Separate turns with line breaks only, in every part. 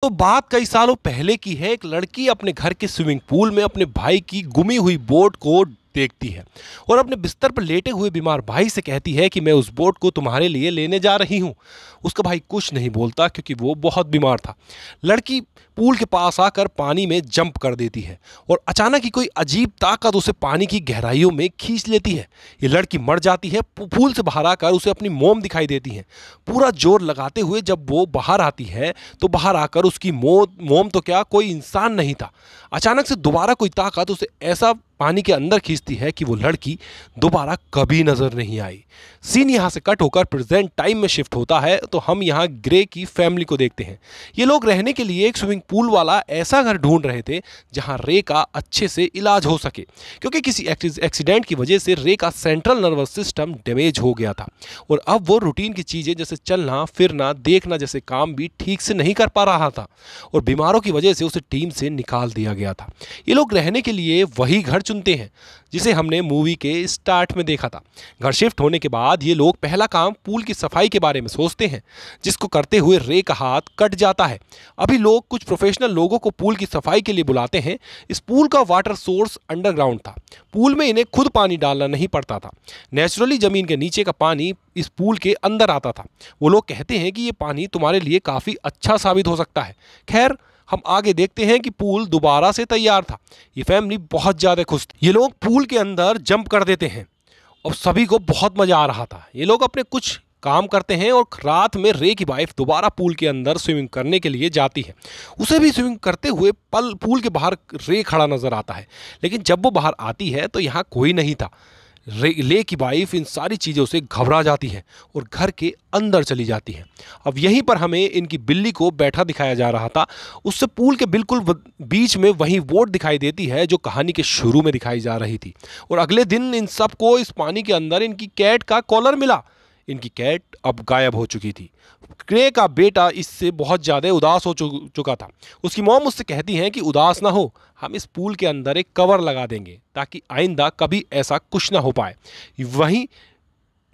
तो बात कई सालों पहले की है। एक लड़की अपने घर के स्विमिंग पूल में अपने भाई की गुमी हुई बोट को देखती है और अपने बिस्तर पर लेटे हुए बीमार भाई से कहती है कि मैं उस बोट को तुम्हारे लिए लेने जा रही हूँ। उसका भाई कुछ नहीं बोलता क्योंकि वो बहुत बीमार था। लड़की पूल के पास आकर पानी में जंप कर देती है और अचानक ही कोई अजीब ताकत उसे पानी की गहराइयों में खींच लेती है। ये लड़की मर जाती है। पूल से बाहर आकर उसे अपनी मोम दिखाई देती है। पूरा जोर लगाते हुए जब वो बाहर आती है तो बाहर आकर उसकी मोम तो क्या, कोई इंसान नहीं था। अचानक से दोबारा कोई ताकत उसे ऐसा पानी के अंदर खींचती है कि वो लड़की दोबारा कभी नजर नहीं आई। सीन यहाँ से कट होकर प्रेजेंट टाइम में शिफ्ट होता है तो हम यहाँ ग्रे की फैमिली को देखते हैं। ये लोग रहने के लिए एक स्विमिंग पूल वाला ऐसा घर ढूंढ रहे थे जहाँ रे का अच्छे से इलाज हो सके, क्योंकि किसी एक्सीडेंट की वजह से रे का सेंट्रल नर्वस सिस्टम डैमेज हो गया था और अब वो रूटीन की चीज़ें जैसे चलना फिरना देखना जैसे काम भी ठीक से नहीं कर पा रहा था और बीमारों की वजह से उसे टीम से निकाल दिया गया था। ये लोग रहने के लिए वही घर चुनते हैं जिसे हमने मूवी के स्टार्ट में देखा था। घर शिफ्ट होने के बाद ये लोग पहला काम पूल की सफाई के बारे में सोचते हैं, जिसको करते हुए रे का हाथ कट जाता है। अभी लोग कुछ प्रोफेशनल लोगों को पूल की सफाई के लिए बुलाते हैं। इस पूल का वाटर सोर्स अंडरग्राउंड था। पूल में इन्हें खुद पानी डालना नहीं पड़ता था। नेचुरली जमीन के नीचे का पानी इस पूल के अंदर आता था। वो लोग कहते हैं कि ये पानी तुम्हारे लिए काफ़ी अच्छा साबित हो सकता है। खैर, हम आगे देखते हैं कि पूल दोबारा से तैयार था। ये फैमिली बहुत ज़्यादा खुश थी। ये लोग पूल के अंदर जंप कर देते हैं और सभी को बहुत मज़ा आ रहा था। ये लोग अपने कुछ काम करते हैं और रात में रे की वाइफ दोबारा पूल के अंदर स्विमिंग करने के लिए जाती है। उसे भी स्विमिंग करते हुए पूल के बाहर रे खड़ा नजर आता है, लेकिन जब वो बाहर आती है तो यहाँ कोई नहीं था। रे की वाइफ इन सारी चीज़ों से घबरा जाती है और घर के अंदर चली जाती है। अब यहीं पर हमें इनकी बिल्ली को बैठा दिखाया जा रहा था। उससे पूल के बिल्कुल बीच में वही बोट दिखाई देती है जो कहानी के शुरू में दिखाई जा रही थी। और अगले दिन इन सबको इस पानी के अंदर इनकी कैट का कॉलर मिला। इनकी कैट अब गायब हो चुकी थी। ग्रे का बेटा इससे बहुत ज़्यादा उदास हो चुका था। उसकी मॉम उससे कहती हैं कि उदास ना हो, हम इस पूल के अंदर एक कवर लगा देंगे ताकि आइंदा कभी ऐसा कुछ ना हो पाए। वहीं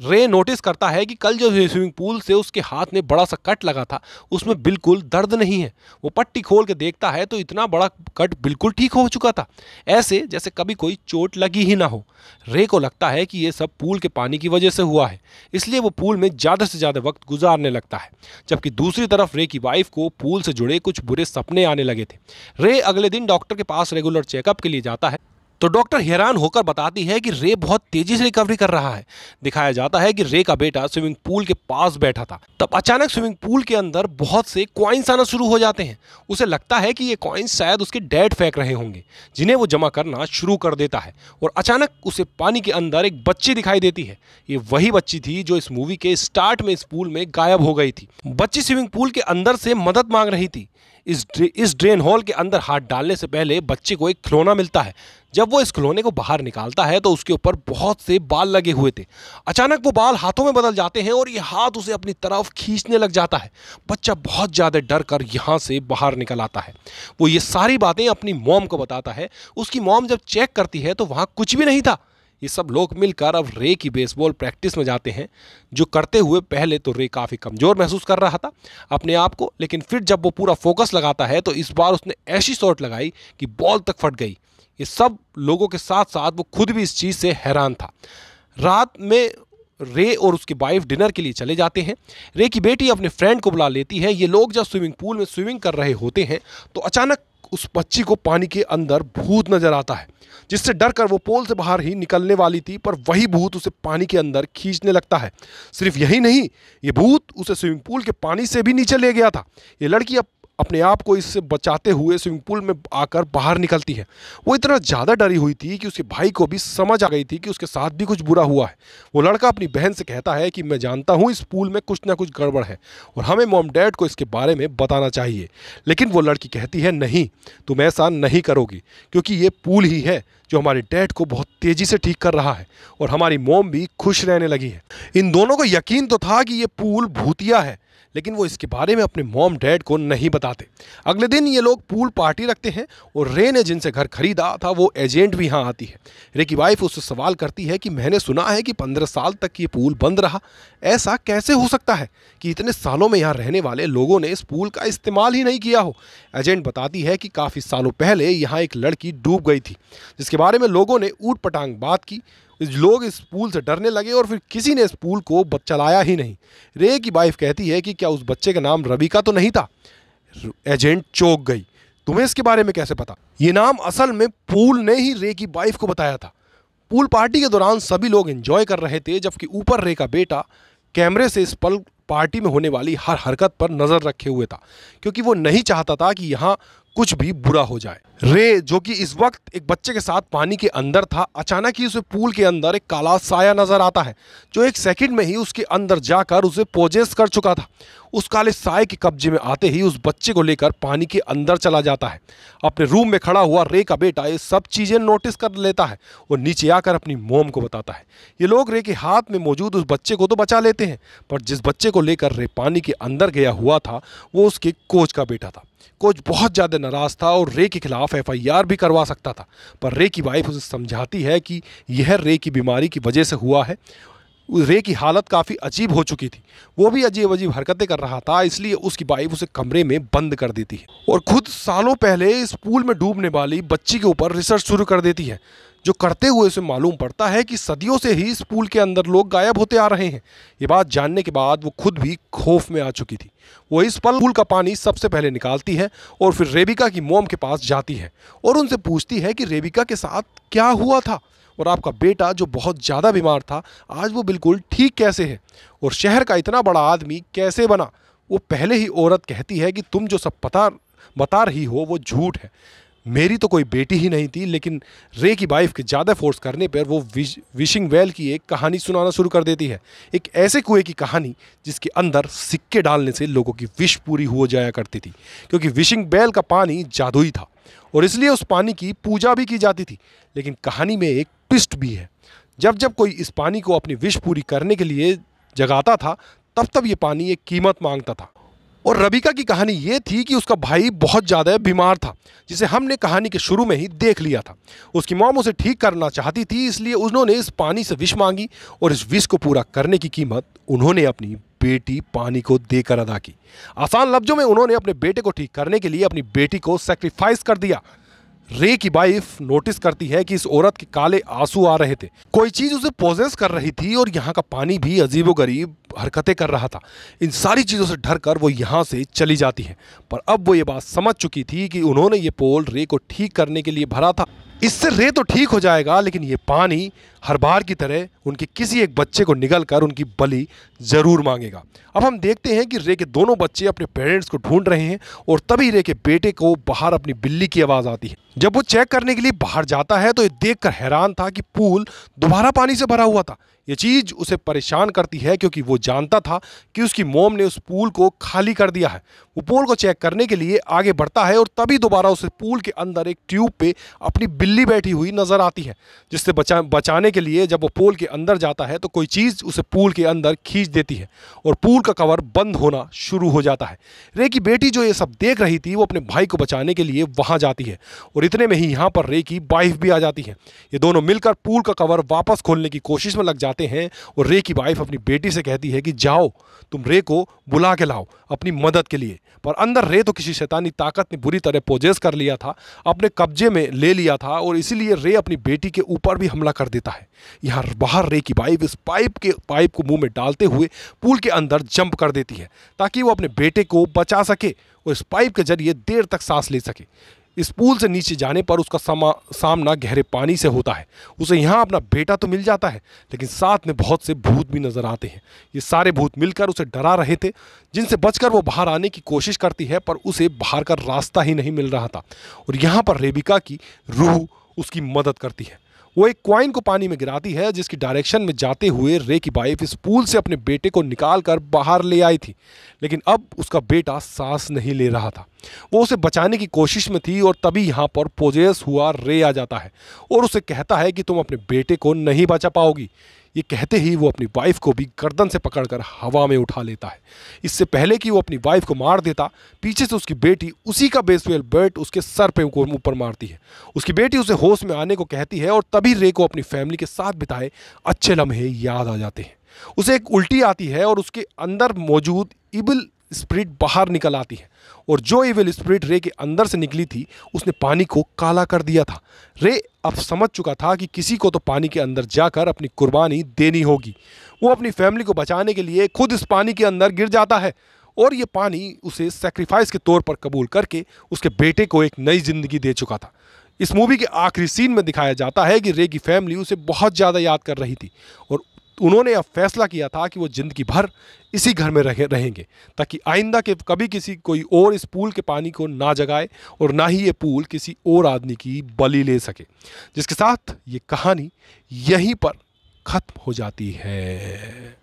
रे नोटिस करता है कि कल जो स्विमिंग पूल से उसके हाथ में बड़ा सा कट लगा था उसमें बिल्कुल दर्द नहीं है। वो पट्टी खोल के देखता है तो इतना बड़ा कट बिल्कुल ठीक हो चुका था, ऐसे जैसे कभी कोई चोट लगी ही ना हो। रे को लगता है कि ये सब पूल के पानी की वजह से हुआ है, इसलिए वो पूल में ज़्यादा से ज़्यादा वक्त गुजारने लगता है। जबकि दूसरी तरफ रे की वाइफ को पूल से जुड़े कुछ बुरे सपने आने लगे थे। रे अगले दिन डॉक्टर के पास रेगुलर चेकअप के लिए जाता है तो डॉक्टर हैरान होकर बताती है कि रे बहुत तेजी से रिकवरी कर रहा है। दिखाया जाता है कि रे का बेटा स्विमिंग पूल के पास बैठा था। तब अचानक स्विमिंग पूल के अंदर बहुत से कॉइन्स आना शुरू हो जाते हैं। उसे लगता है कि ये कॉइन्स शायद उसके डैड फेंक रहे होंगे, जिन्हें वो जमा करना शुरू कर देता है। और अचानक उसे पानी के अंदर एक बच्ची दिखाई देती है। ये वही बच्ची थी जो इस मूवी के स्टार्ट में इस पूल में गायब हो गई थी। बच्ची स्विमिंग पूल के अंदर से मदद मांग रही थी। इस ड्रेन हॉल के अंदर हाथ डालने से पहले बच्चे को एक खिलौना मिलता है। जब वो इस खिलौने को बाहर निकालता है तो उसके ऊपर बहुत से बाल लगे हुए थे। अचानक वो बाल हाथों में बदल जाते हैं और ये हाथ उसे अपनी तरफ खींचने लग जाता है। बच्चा बहुत ज़्यादा डर कर यहाँ से बाहर निकल आता है। वो ये सारी बातें अपनी मॉम को बताता है। उसकी मॉम जब चेक करती है तो वहाँ कुछ भी नहीं था। ये सब लोग मिलकर अब रे की बेसबॉल प्रैक्टिस में जाते हैं, जो करते हुए पहले तो रे काफ़ी कमज़ोर महसूस कर रहा था अपने आप को, लेकिन फिर जब वो पूरा फोकस लगाता है तो इस बार उसने ऐसी शॉट लगाई कि बॉल तक फट गई। ये सब लोगों के साथ साथ वो खुद भी इस चीज़ से हैरान था। रात में रे और उसकी वाइफ डिनर के लिए चले जाते हैं। रे की बेटी अपने फ्रेंड को बुला लेती है। ये लोग जब स्विमिंग पूल में स्विमिंग कर रहे होते हैं तो अचानक उस बच्ची को पानी के अंदर भूत नजर आता है, जिससे डरकर वो पोल से बाहर ही निकलने वाली थी, पर वही भूत उसे पानी के अंदर खींचने लगता है। सिर्फ यही नहीं, ये भूत उसे स्विमिंग पूल के पानी से भी नीचे ले गया था। ये लड़की अपने आप को इससे बचाते हुए स्विमिंग पूल में आकर बाहर निकलती है। वो इतना ज़्यादा डरी हुई थी कि उसके भाई को भी समझ आ गई थी कि उसके साथ भी कुछ बुरा हुआ है। वो लड़का अपनी बहन से कहता है कि मैं जानता हूँ इस पूल में कुछ ना कुछ गड़बड़ है और हमें मॉम डैड को इसके बारे में बताना चाहिए। लेकिन वो लड़की कहती है नहीं, तुम ऐसा नहीं करोगी, क्योंकि ये पूल ही है जो हमारे डैड को बहुत तेज़ी से ठीक कर रहा है और हमारी मॉम भी खुश रहने लगी है। इन दोनों को यकीन तो था कि ये पूल भूतिया है, लेकिन वो इसके बारे में अपने मॉम डैड को नहीं बताते। अगले दिन ये लोग पूल पार्टी रखते हैं और रे ने जिनसे घर खरीदा था वो एजेंट भी यहाँ आती है। रे की वाइफ उससे सवाल करती है कि मैंने सुना है कि 15 साल तक ये पूल बंद रहा, ऐसा कैसे हो सकता है कि इतने सालों में यहाँ रहने वाले लोगों ने इस पूल का इस्तेमाल ही नहीं किया हो। एजेंट बताती है कि काफ़ी सालों पहले यहाँ एक लड़की डूब गई थी, जिसके बारे में लोगों ने ऊट पटांग बात की। लोग इस पूल से डरने लगे और फिर किसी ने इस पूल को चलाया ही नहीं। रे की वाइफ कहती है कि क्या उस बच्चे का नाम रविका तो नहीं था? एजेंट चौंक गई। तुम्हें इसके बारे में कैसे पता? ये नाम असल में पूल ने ही रे की वाइफ को बताया था। पूल पार्टी के दौरान सभी लोग एंजॉय कर रहे थे, जबकि ऊपर रे का बेटा कैमरे से इस पल पार्टी में होने वाली हर हरकत पर नजर रखे हुए था, क्योंकि वो नहीं चाहता था कि यहाँ कुछ भी बुरा हो जाए। रे, जो कि इस वक्त एक बच्चे के साथ पानी के अंदर था, अचानक ही उसे पूल के अंदर एक काला साया नजर आता है, जो एक सेकंड में ही उसके अंदर जाकर उसे पोजेस कर चुका था। उस काले साए के कब्जे में आते ही उस बच्चे को लेकर पानी के अंदर चला जाता है। अपने रूम में खड़ा हुआ रे का बेटा ये सब चीजें नोटिस कर लेता है और नीचे आकर अपनी मोम को बताता है। ये लोग रे के हाथ में मौजूद उस बच्चे को तो बचा लेते हैं, पर जिस बच्चे को लेकर रे पानी के अंदर गया हुआ था वो उसके कोच का बेटा था। कोच बहुत ज़्यादा नाराज था और रे के खिलाफ एफआईआर भी करवा सकता था, पर रे की वाइफ उसे समझाती है कि यह रे की बीमारी की वजह से हुआ है। रे की हालत काफ़ी अजीब हो चुकी थी, वो भी अजीब अजीब हरकतें कर रहा था, इसलिए उसकी वाइफ उसे कमरे में बंद कर देती है और खुद सालों पहले इस पूल में डूबने वाली बच्ची के ऊपर रिसर्च शुरू कर देती है, जो करते हुए उसे मालूम पड़ता है कि सदियों से ही इस पूल के अंदर लोग गायब होते आ रहे हैं। ये बात जानने के बाद वो खुद भी खौफ में आ चुकी थी। वो इस पल पूल का पानी सबसे पहले निकालती है और फिर रेबिका की मोम के पास जाती है और उनसे पूछती है कि रेबिका के साथ क्या हुआ था और आपका बेटा जो बहुत ज़्यादा बीमार था आज वो बिल्कुल ठीक कैसे है और शहर का इतना बड़ा आदमी कैसे बना। वो पहले ही औरत कहती है कि तुम जो सब बता रही हो वो झूठ है, मेरी तो कोई बेटी ही नहीं थी। लेकिन रे की वाइफ के ज़्यादा फोर्स करने पर वो विशिंग वेल की एक कहानी सुनाना शुरू कर देती है, एक ऐसे कुएं की कहानी जिसके अंदर सिक्के डालने से लोगों की विश पूरी हो जाया करती थी, क्योंकि विशिंग वेल का पानी जादुई था और इसलिए उस पानी की पूजा भी की जाती थी। लेकिन कहानी में एक ट्विस्ट भी है, जब जब कोई इस पानी को अपनी विश पूरी करने के लिए जगाता था तब तब ये पानी एक कीमत मांगता था। और रबिका की कहानी ये थी कि उसका भाई बहुत ज़्यादा बीमार था, जिसे हमने कहानी के शुरू में ही देख लिया था। उसकी मॉम उसे ठीक करना चाहती थी, इसलिए उन्होंने इस पानी से विश मांगी और इस विश को पूरा करने की कीमत उन्होंने अपनी बेटी पानी को देकर अदा की। आसान लफ्जों में उन्होंने अपने बेटे को ठीक करने के लिए अपनी बेटी को सेक्रीफाइस कर दिया। रे की वाइफ नोटिस करती है कि इस औरत के काले आंसू आ रहे थे, कोई चीज उसे पोजेस कर रही थी और यहाँ का पानी भी अजीबोगरीब हरकतें कर रहा था। इन सारी चीज़ों से डर कर वो यहाँ से चली जाती है, पर अब वो ये बात समझ चुकी थी कि उन्होंने ये पोल रे को ठीक करने के लिए भरा था। इससे रे तो ठीक हो जाएगा, लेकिन ये पानी हर बार की तरह उनके किसी एक बच्चे को निगल कर उनकी बलि जरूर मांगेगा। अब हम देखते हैं कि रे के दोनों बच्चे अपने पेरेंट्स को ढूंढ रहे हैं और तभी रे के बेटे को बाहर अपनी बिल्ली की आवाज़ आती है। जब वो चेक करने के लिए बाहर जाता है तो ये देखकर हैरान था कि पूल दोबारा पानी से भरा हुआ था। ये चीज़ उसे परेशान करती है, क्योंकि वो जानता था कि उसकी मोम ने उस पूल को खाली कर दिया है। वो पूल को चेक करने के लिए आगे बढ़ता है और तभी दोबारा उसे पूल के अंदर एक ट्यूब पे अपनी बिल्ली बैठी हुई नजर आती है, जिससे बचाने के लिए जब वो पूल के अंदर जाता है तो कोई चीज़ उसे पूल के अंदर खींच देती है और पूल का कवर बंद होना शुरू हो जाता है। रे की बेटी जो ये सब देख रही थी वो अपने भाई को बचाने के लिए वहाँ जाती है और इतने में ही यहाँ पर रे की वाइफ भी आ जाती है। ये दोनों मिलकर पूल का कवर वापस खोलने की कोशिश में लग जाते हैं और रे की वाइफ अपनी बेटी से कहती है कि जाओ तुम रे को बुला के लाओ अपनी मदद के लिए। पर अंदर रे तो किसी शैतानी ताकत ने बुरी तरह पोजेस कर लिया था, अपने कब्जे में ले लिया था और इसीलिए रे अपनी बेटी के ऊपर भी हमला कर देता है। यहाँ बाहर रे की वाइफ इस पाइप को मुंह में डालते हुए पूल के अंदर जंप कर देती है ताकि वो अपने बेटे को बचा सके और इस पाइप के जरिए देर तक सांस ले सके। इस पूल से नीचे जाने पर उसका सामना गहरे पानी से होता है। उसे यहाँ अपना बेटा तो मिल जाता है, लेकिन साथ में बहुत से भूत भी नजर आते हैं। ये सारे भूत मिलकर उसे डरा रहे थे, जिनसे बचकर वो बाहर आने की कोशिश करती है, पर उसे बाहर का रास्ता ही नहीं मिल रहा था। और यहाँ पर रेबिका की रूह उसकी मदद करती है। वो एक कॉइन को पानी में गिराती है, जिसकी डायरेक्शन में जाते हुए रे की वाइफ इस पूल से अपने बेटे को निकाल कर बाहर ले आई थी, लेकिन अब उसका बेटा सांस नहीं ले रहा था। वो उसे बचाने की कोशिश में थी और तभी यहाँ पर पोजेस हुआ रे आ जाता है और उसे कहता है कि तुम अपने बेटे को नहीं बचा पाओगी। ये कहते ही वो अपनी वाइफ को भी गर्दन से पकड़कर हवा में उठा लेता है। इससे पहले कि वो अपनी वाइफ को मार देता, पीछे से उसकी बेटी उसी का बेसबॉल बैट उसके सर पे ऊपर मारती है। उसकी बेटी उसे होश में आने को कहती है और तभी रे को अपनी फैमिली के साथ बिताए अच्छे लम्हे याद आ जाते हैं। उसे एक उल्टी आती है और उसके अंदर मौजूद इविल स्पिरिट बाहर निकल आती है, और जो इविल स्पिरिट रे के अंदर से निकली थी उसने पानी को काला कर दिया था। रे अब समझ चुका था कि किसी को तो पानी के अंदर जाकर अपनी कुर्बानी देनी होगी। वो अपनी फैमिली को बचाने के लिए खुद इस पानी के अंदर गिर जाता है, और ये पानी उसे सेक्रीफाइस के तौर पर कबूल करके उसके बेटे को एक नई जिंदगी दे चुका था। इस मूवी के आखिरी सीन में दिखाया जाता है कि रे की फैमिली उसे बहुत ज़्यादा याद कर रही थी, और उन्होंने अब फैसला किया था कि वो जिंदगी भर इसी घर में रहेंगे, ताकि आइंदा के कभी किसी कोई और इस पूल के पानी को ना जगाए और ना ही ये पूल किसी और आदमी की बलि ले सके। जिसके साथ ये कहानी यहीं पर ख़त्म हो जाती है।